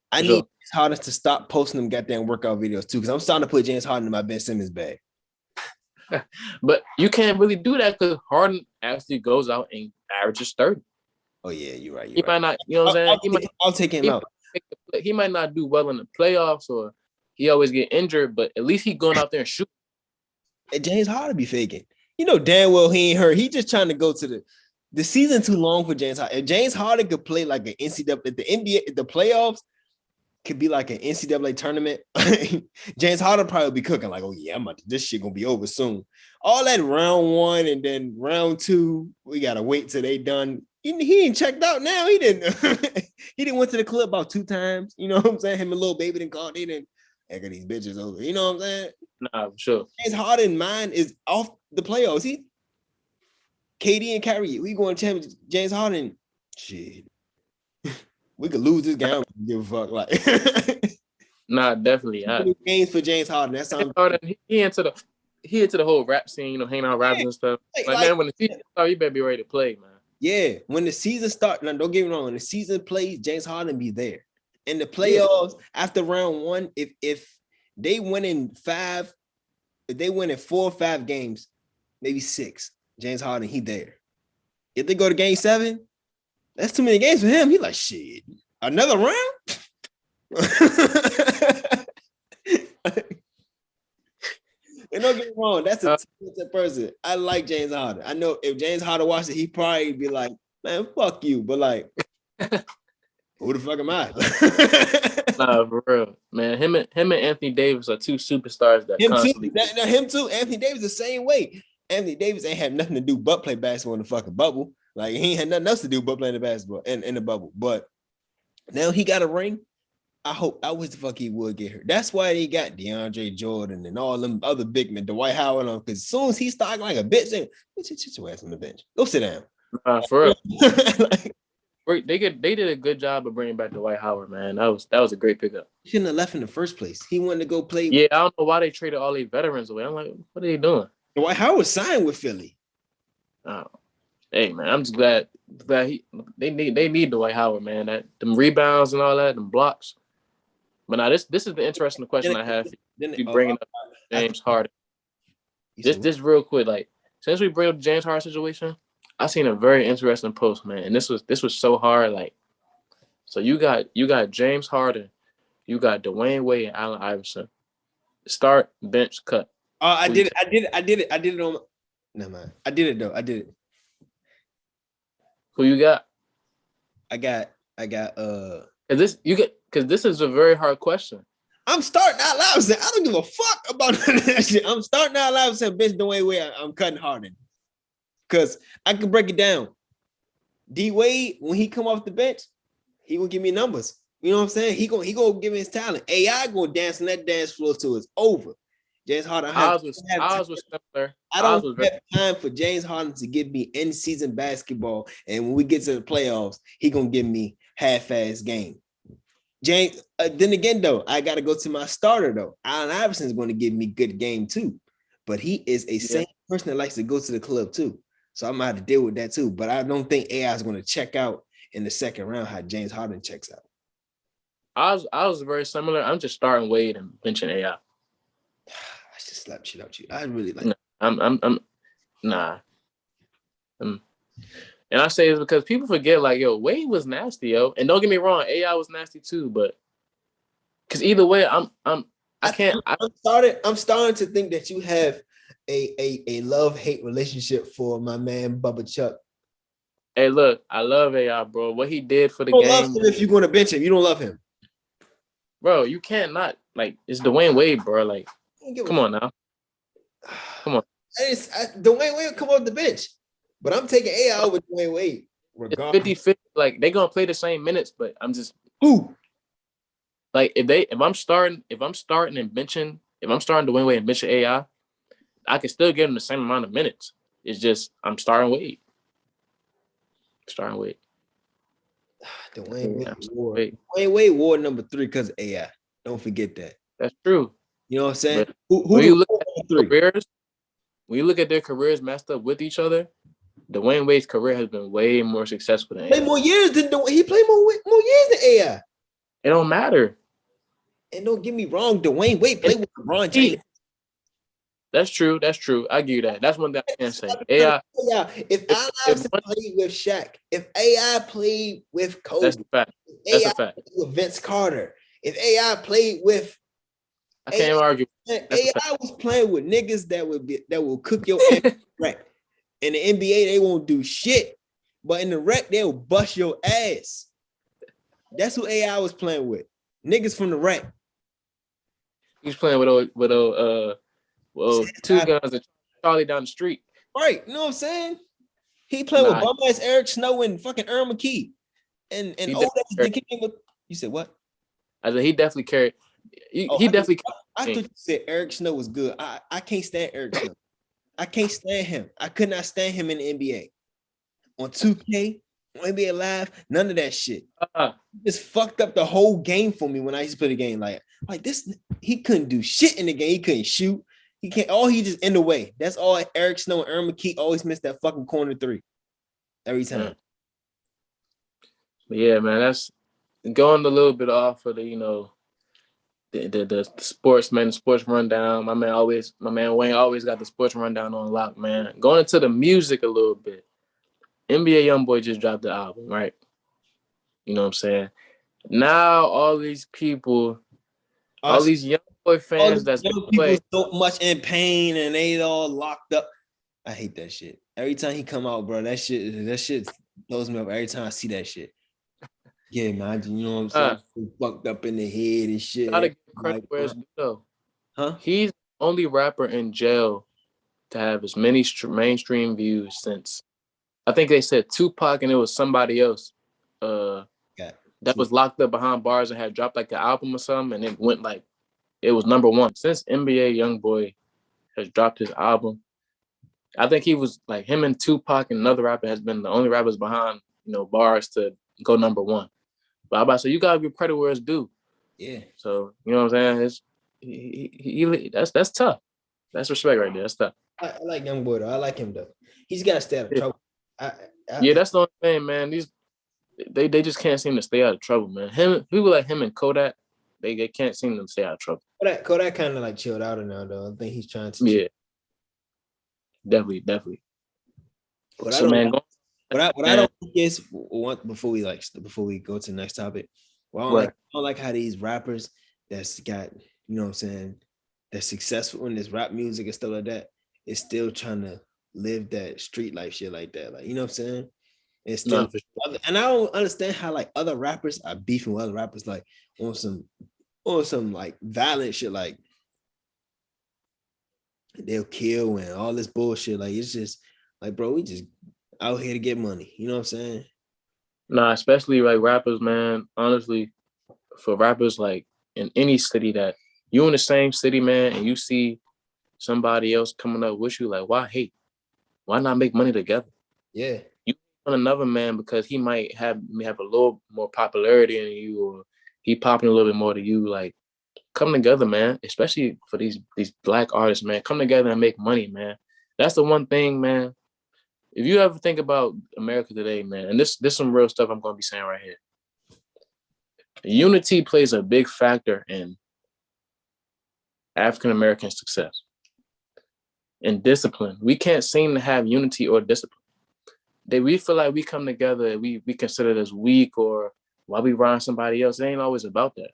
I need James Harden to stop posting them goddamn workout videos too, because I'm starting to put James Harden in my Ben Simmons bag. But you can't really do that because Harden actually goes out and averages 30. Oh yeah, you're right. He might not, you know what I'm saying? I'll take him out. He might not do well in the playoffs, or he always get injured, but at least he going out there and shoot. And James Harden be faking. You know damn well he ain't hurt. He just trying to go to the season too long for James Harden. If James Harden could play like an NCAA, if the NBA, the playoffs could be like an NCAA tournament, James Harden probably be cooking like, oh yeah, this shit gonna be over soon. All that round one and then round two, we gotta wait till they done. He ain't checked out now. He didn't. He didn't went to the club about 2 times. You know what I'm saying? Him and Lil Baby didn't call. They didn't echo these bitches over. You know what I'm saying? Nah, for sure. James Harden mind is off the playoffs. He KD and Kyrie, we going to championship. James Harden, shit. We could lose this game. I don't give a fuck. Like, nah, definitely. Games for James Harden. That's Harden. He into the whole rap scene, you know, hanging out rappers and stuff. Like, man, when the season starts, you better be ready to play, man. Yeah, when the season starts, now don't get me wrong. When the season plays, James Harden be there. In the playoffs, after round one, if they win in 5, if they win in 4 or 5 games, maybe 6, James Harden, he there. If they go to game 7, that's too many games for him. He like, shit, another round? And don't get me wrong, that's a talented person. I like James Harden. I know if James Harden watched it, he'd probably be like, man, fuck you. But like, who the fuck am I? Nah, for real. Man, him and Anthony Davis are 2 superstars that constantly. Him too. Anthony Davis the same way. Anthony Davis ain't have nothing to do but play basketball in the fucking bubble. Like, he ain't had nothing else to do but play the basketball in the bubble. But now he got a ring. I wish the fuck he would get hurt. That's why they got DeAndre Jordan and all them other big men, Dwight Howard on. Because as soon as he started like a bitch, sit your ass on the bench. Go sit down. For real. They did a good job of bringing back Dwight Howard, man. That was a great pickup. He shouldn't have left in the first place. He wanted to go play. Yeah, I don't know why they traded all these veterans away. I'm like, what are they doing? Dwight Howard signed with Philly. Oh, hey man, I'm just glad they need Dwight Howard, man. That them rebounds and all that, them blocks. But now this is the interesting question I have. You bringing up James Harden. This real quick, like since we bring up the James Harden situation, I seen a very interesting post, man, and this was so hard. Like, so you got James Harden, you got Dwayne Wade and Allen Iverson. Start, bench, cut. Oh, I did it on. No man, I did it though. I did it. Who you got? I got. Because this is a very hard question. I'm starting out loud saying I don't give a fuck about that shit. I'm starting out loud saying bench Dwayne Wade. I'm cutting Harden because I can break it down. D Wade, when he come off the bench, he gonna give me numbers. You know what I'm saying? He gonna give me his talent. AI gonna dance on that dance floor till it's over. James Harden. Ours was similar. I don't have time for James Harden to give me in-season basketball, and when we get to the playoffs, he gonna give me half-ass game. James. Then again, though, I gotta go to my starter though. Allen Iverson is going to give me good game too, but he is a same person that likes to go to the club too. So I'm gonna have to deal with that too. But I don't think AI is going to check out in the second round how James Harden checks out. I was very similar. I'm just starting Wade and benching AI. I just slap shit out you. I really like. No, I'm nah. And I say this because people forget, like, yo, Wade was nasty, yo. And don't get me wrong, AI was nasty too, but because either way, I'm starting to think that you have a love-hate relationship for my man Bubba Chuck. Hey, look, I love AI, bro. What he did for the game. Love him if you're going to bench him, you don't love him, bro. You can't not like it's Dwayne Wade, bro. Like, come on now, come on. Dwayne Wade come off the bench, but I'm taking AI over Dwayne Wade. It's 50-50. Like they gonna play the same minutes, but I'm just like if I'm starting and benching, if I'm starting Dwayne Wade and benching AI, I can still give him the same amount of minutes. It's just I'm starting Wade. Dwayne Wade wore number 3 because of AI. Don't forget that. That's true. You know what I'm saying? When you look at their careers messed up with each other, Dwayne Wade's career has been way more successful than AI. He played more years than AI. It don't matter. And don't get me wrong, Dwayne Wade played with LeBron James. That's true. I give you that. That's one thing I can say. AI. If Iverson played with Shaq, if AI played with Kobe, that's a fact. That's a fact. With Vince Carter, if AI played with, I can't even argue. AI was playing with niggas that will cook your ass rec. In the NBA, they won't do shit, but in the rec, they'll bust your ass. That's who AI was playing with. Niggas from the rec. He was playing with two guys that Charlie down the street. Right, you know what I'm saying? He played with bum ass Eric Snow and fucking Earl McKee. And old ass the king. You said what? I said he definitely carried. I thought you said Eric Snow was good. I can't stand Eric Snow. I can't stand him. I could not stand him in the NBA. On 2K, on NBA Live, none of that shit. Just fucked up the whole game for me when I used to play the game. Like this, he couldn't do shit in the game. He couldn't shoot. He can't. He just in the way. That's all. Eric Snow and Earl McKee always miss that fucking corner 3 every time. Yeah, man, that's going a little bit off of the the sports rundown. My man Wayne always got the sports rundown on lock, man. Going into the music a little bit. NBA YoungBoy just dropped the album, right? You know what I'm saying? Now all these people, all these YoungBoy fans that's young people so much in pain and they all locked up. I hate that shit. Every time he come out, bro, that shit blows me up every time I see that shit. Yeah, man, you know what I'm saying? Fucked up in the head and shit. Gotta give credit where it's due, though. He's the only rapper in jail to have as many mainstream views since, I think they said Tupac and it was somebody else that was locked up behind bars and had dropped like an album or something, and it went like, it was number 1. Since NBA YoungBoy has dropped his album, I think he was like, him and Tupac and another rapper has been the only rappers behind, bars to go number 1. But I'm about to say, you gotta give credit where it's due. Yeah. So you know what I'm saying? That's tough. That's respect right there. That's tough. I like YoungBoy though. I like him though. He's gotta stay out of trouble. That's the only thing, man. They just can't seem to stay out of trouble, man. People like him and Kodak, They can't seem to stay out of trouble. Kodak kind of like chilled out now, though. I think he's trying to. Yeah, definitely. What so man, I don't think is before we go to the next topic. Well, I don't like how these rappers that's got, you know what I'm saying, that's successful in this rap music and stuff like that is still trying to live that street life shit like that. Like, you know what I'm saying? It's still, and I don't understand how like other rappers are beefing with other rappers like on some like violent shit, like they'll kill and all this bullshit. Like, it's just like, bro, we just out here to get money. You know what I'm saying? Nah, especially like rappers, man. Honestly, for rappers like in any city that you in the same city, man, and you see somebody else coming up with you, like, why hate? Why not make money together? Yeah. You on another man because he might have a little more popularity than you, or he popping a little bit more than you. Like, come together, man. Especially for these Black artists, man. Come together and make money, man. That's the one thing, man. If you ever think about America today, man, and this some real stuff I'm gonna be saying right here. Unity plays a big factor in African American success. And discipline. We can't seem to have unity or discipline. We feel like we come together, we consider this weak, or why we rhyme somebody else. It ain't always about that.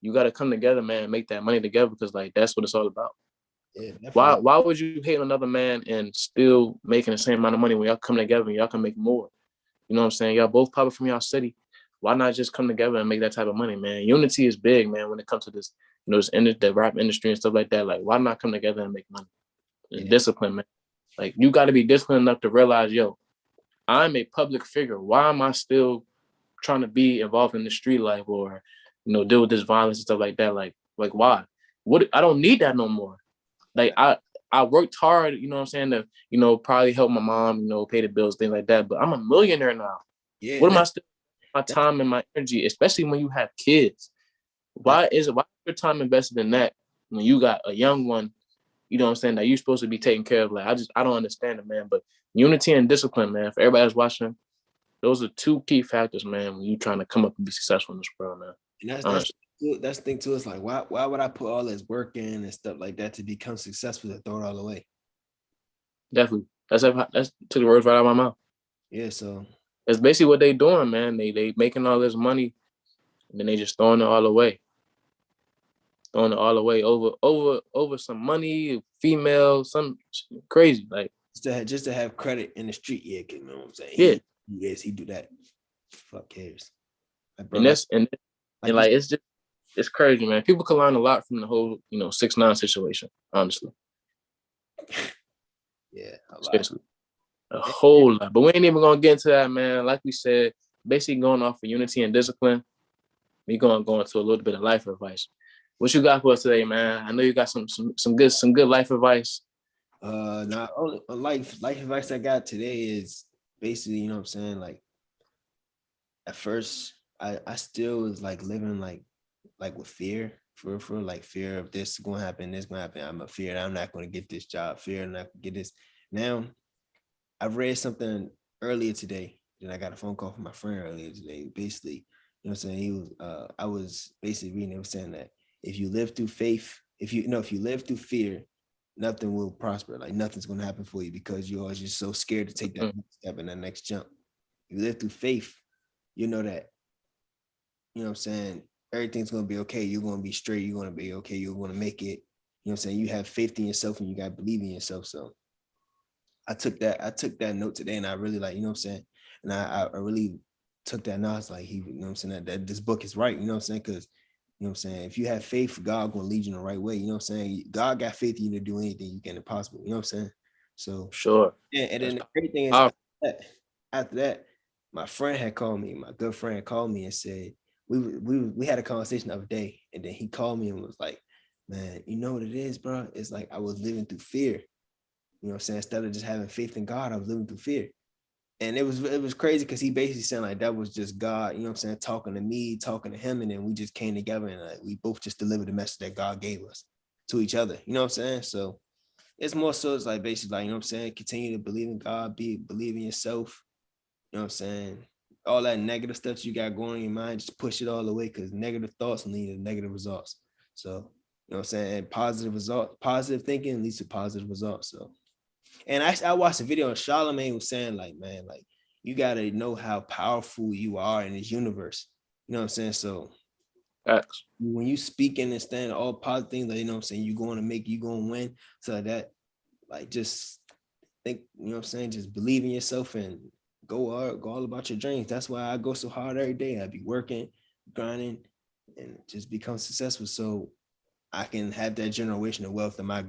You got to come together, man, and make that money together, because like that's what it's all about. Yeah, why would you hate another man and still making the same amount of money when y'all come together and y'all can make more? You know what I'm saying? Y'all both probably from y'all city. Why not just come together and make that type of money, man? Unity is big, man, when it comes to this, you know, the rap industry and stuff like that. Like, why not come together and make money? Yeah. Discipline, man. Like, you got to be disciplined enough to realize, yo, I'm a public figure. Why am I still trying to be involved in the street life, or, you know, deal with this violence and stuff like that? Like why? What? I don't need that no more. Like, I worked hard, you know what I'm saying, to, you know, probably help my mom, you know, pay the bills, things like that. But I'm a millionaire now. Yeah. What am I still my time and my energy, especially when you have kids? Why is your time invested in that when you got a young one, you know what I'm saying, that you're supposed to be taking care of? Like, I don't understand it, man. But unity and discipline, man, for everybody that's watching, those are two key factors, man, when you're trying to come up and be successful in this world, man. And that's the thing too. It's like, why would I put all this work in and stuff like that to become successful to throw it all away? Definitely. That's took the words right out of my mouth. Yeah, so that's basically what they doing, man. They making all this money and then they just throwing it all away. Throwing it all away over some money, female, some crazy, like just to have credit in the street. Yeah, you know what I'm saying? Yeah. He do that. Fuck cares. Like, bro, and it's just, it's crazy, man. People can learn a lot from the whole, you know, 6ix9ine situation, honestly. Yeah, a whole lot. But we ain't even gonna get into that, man. Like we said, basically going off of unity and discipline, we gonna go into a little bit of life advice. What you got for us today, man? I know you got some good life advice. Not only life advice I got today is basically, you know what I'm saying, like at first I still was like living like with fear, for like fear of this gonna happen. I'm a fear that I'm not gonna get this job, fear I'm not gonna get this. Now I've read something earlier today, and I got a phone call from my friend earlier today. Basically, you know what I'm saying, I was basically reading, it was saying that if you live through faith, if you live through fear, nothing will prosper. Like, nothing's going to happen for you because you're always just so scared to take that next step and that next jump. If you live through faith, you know that, you know what I'm saying, everything's going to be okay. You're going to be straight. You're going to be okay. You're going to make it. You know what I'm saying? You have faith in yourself and you got to believe in yourself. So I took that note today, and I really, like, you know what I'm saying? And I really took that note. I was like, you know what I'm saying, that this book is right. You know what I'm saying? Because, you know what I'm saying, if you have faith, God gonna lead you in the right way. You know what I'm saying? God got faith in you to do anything you can possible. You know what I'm saying? So sure. Yeah, and then everything is after that, my friend had called me. My good friend had called me and said, we had a conversation the other day, and then he called me and was like, man, you know what it is, bro? It's like I was living through fear. You know what I'm saying? Instead of just having faith in God, I was living through fear. And it was crazy because he basically said like that was just God, you know what I'm saying, talking to me, talking to him, and then we just came together and like we both just delivered the message that God gave us to each other. You know what I'm saying? So it's more so it's like basically like, you know what I'm saying, continue to believe in God, believe in yourself. You know what I'm saying? all that negative stuff you got going in your mind, just push it all away, because negative thoughts lead to negative results. So, you know what I'm saying? Positive thinking leads to positive results. So, and I watched a video and Charlamagne was saying, like, man, like, you got to know how powerful you are in this universe. You know what I'm saying? So Facts. when you speak and stand all positive things, like, you know what I'm saying, you're going to win. So that, like, just think, you know what I'm saying, just believe in yourself and go all about your dreams. That's why I go so hard every day. I be working, grinding, and just become successful, so I can have that generational wealth, and my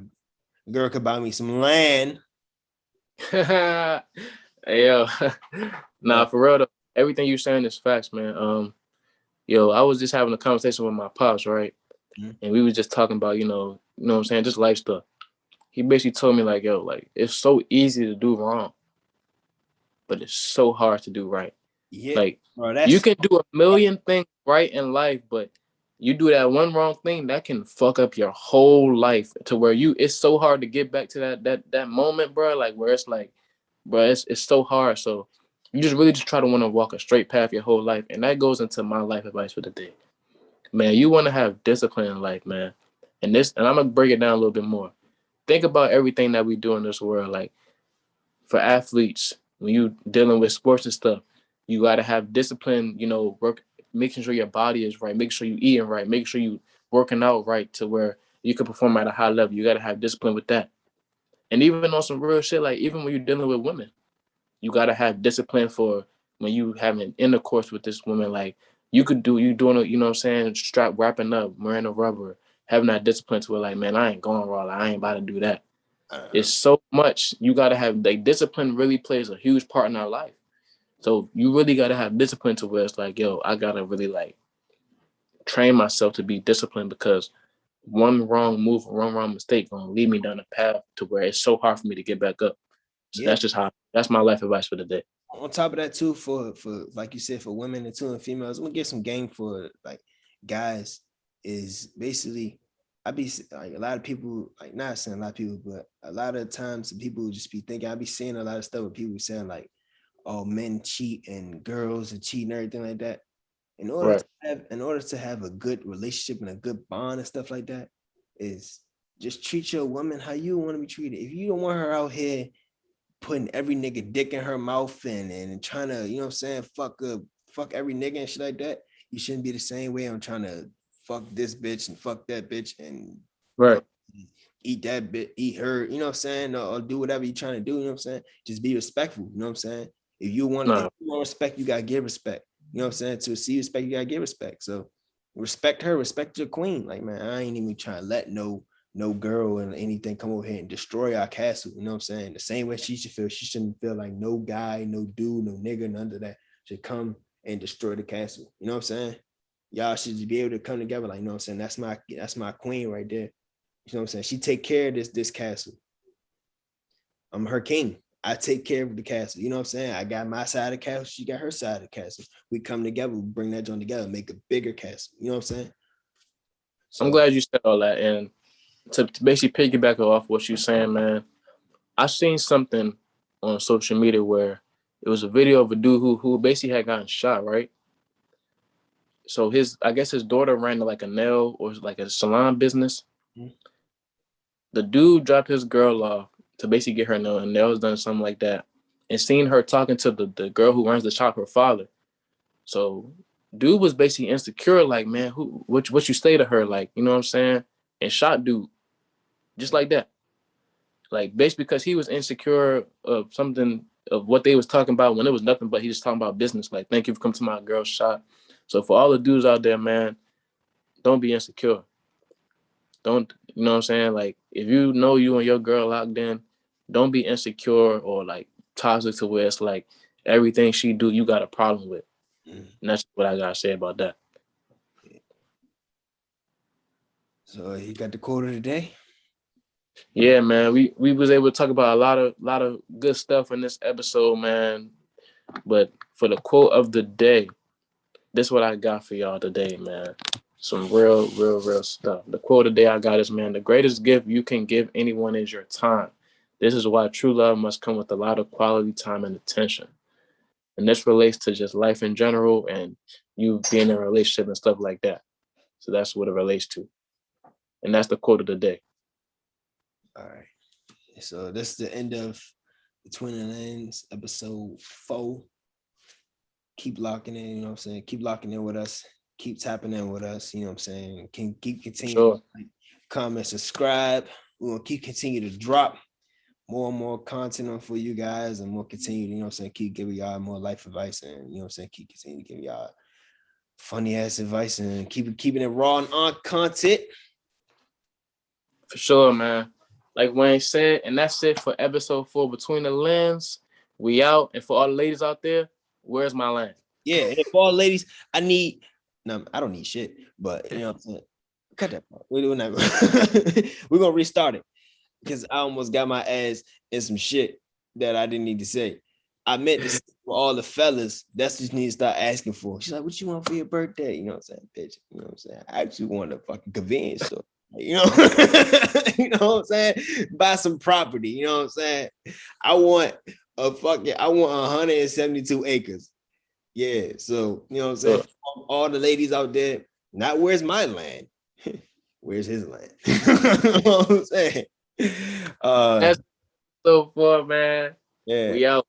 girl could buy me some land. Hey, yo. Nah, for real though, everything you're saying is facts, man. Yo, I was just having a conversation with my pops, right? Mm-hmm. And we was just talking about, you know what I'm saying, just life stuff. He basically told me, like, yo, like, it's so easy to do wrong, but it's so hard to do right. Yeah, like, bro, you can do a million things right in life, but you do that one wrong thing, that can fuck up your whole life, to where it's so hard to get back to that moment, bro. Like, where it's like, bro, it's so hard. So you just really just try to want to walk a straight path your whole life. And that goes into my life advice for the day. Man, you want to have discipline in life, man. And I'm going to break it down a little bit more. Think about everything that we do in this world. Like, for athletes, when you dealing with sports and stuff, you got to have discipline, work, making sure your body is right, making sure you eating right, making sure you working out right to where you can perform at a high level. You got to have discipline with that. And even on some real shit, like, even when you're dealing with women, you got to have discipline for when you having intercourse with this woman. Like, you doing it, you know what I'm saying, strap wrapping up, wearing a rubber, having that discipline to it, like, man, I ain't going raw. Like, I ain't about to do that. It's so much. You got to have, like, discipline really plays a huge part in our life. So you really got to have discipline to where it's like, yo, I got to really, like, train myself to be disciplined, because one wrong move or one wrong mistake going to lead me down a path to where it's so hard for me to get back up. So that's my life advice for the day. On top of that too, for like you said, for women and females, I'm gonna get some game for, like, guys. Is basically, I be like, a lot of people, like, not saying a lot of people, but a lot of times people just be thinking, I be seeing a lot of stuff with people saying, like, oh, men cheat and girls are cheating and everything like that. In order to have a good relationship and a good bond and stuff like that, is just treat your woman how you want to be treated. If you don't want her out here putting every nigga dick in her mouth and trying to, you know what I'm saying, fuck every nigga and shit like that, you shouldn't be the same way on trying to fuck this bitch and fuck that bitch and eat that bitch, eat her, you know what I'm saying, or do whatever you're trying to do, you know what I'm saying. Just be respectful, you know what I'm saying. If you want respect, you gotta give respect. You know what I'm saying? To see respect, you gotta give respect. So respect her, respect your queen. Like, man, I ain't even trying to let no girl and anything come over here and destroy our castle. You know what I'm saying? The same way she should feel. She shouldn't feel like no guy, no dude, no nigga, none of that should come and destroy the castle. You know what I'm saying? Y'all should just be able to come together. Like, you know what I'm saying? That's my queen right there. You know what I'm saying? She take care of this castle. I'm her king. I take care of the castle. You know what I'm saying? I got my side of the castle. She got her side of the castle. We come together, we bring that joint together, make a bigger castle. You know what I'm saying? So, I'm glad you said all that. And to basically piggyback off what you're saying, man, I seen something on social media where it was a video of a dude who basically had gotten shot, right? So I guess his daughter ran to, like, a nail or like a salon business. Mm-hmm. The dude dropped his girl off to basically get her nails done or something like that, and seen her talking to the girl who runs the shop, her father. So dude was basically insecure, like, man, what you say to her, like, you know what I'm saying? And shot dude. Just like that. Like, basically because he was insecure of something, of what they was talking about, when it was nothing but he just talking about business. Like, thank you for coming to my girl's shop. So for all the dudes out there, man, don't be insecure. Don't, you know what I'm saying? Like, if you know you and your girl locked in, don't be insecure or, like, toxic to where it's like everything she do, you got a problem with. And that's what I gotta say about that. So you got the quote of the day? Yeah, man. We was able to talk about a lot of good stuff in this episode, man. But for the quote of the day, this is what I got for y'all today, man. Some real stuff. The quote of the day I got is, man, the greatest gift you can give anyone is your time. This is why true love must come with a lot of quality time and attention. And this relates to just life in general and you being in a relationship and stuff like that. So that's what it relates to. And that's the quote of the day. All right. So that's the end of Between the Lens, episode 4. Keep locking in, you know what I'm saying? Keep locking in with us. Keep tapping in with us, you know what I'm saying? Keep continuing to like, comment, subscribe. We're gonna keep continue to drop more and more content on for you guys, and we'll continue, you know what I'm saying, keep giving y'all more life advice, and you know what I'm saying, keep continue to give y'all funny ass advice and keeping it raw and on content. For sure, man. Like Wayne said, and that's it for episode 4 Between the Lens. We out. And for all the ladies out there, where's my line? Yeah, and for all ladies, I don't need shit, but you know what I'm saying. Cut that part. We're not we're gonna restart it because I almost got my ass in some shit that I didn't need to say. I meant to say for all the fellas, that's what you need to start asking for. She's like, what you want for your birthday? You know what I'm saying, bitch? You know what I'm saying? I actually want a fucking convenience store. You know, you know what I'm saying? Buy some property, you know what I'm saying? I want 172 acres. Yeah, so you know what I'm saying? All the ladies out there, not where's my land? Where's his land? You know what I'm saying? That's so far, man. Yeah. We out.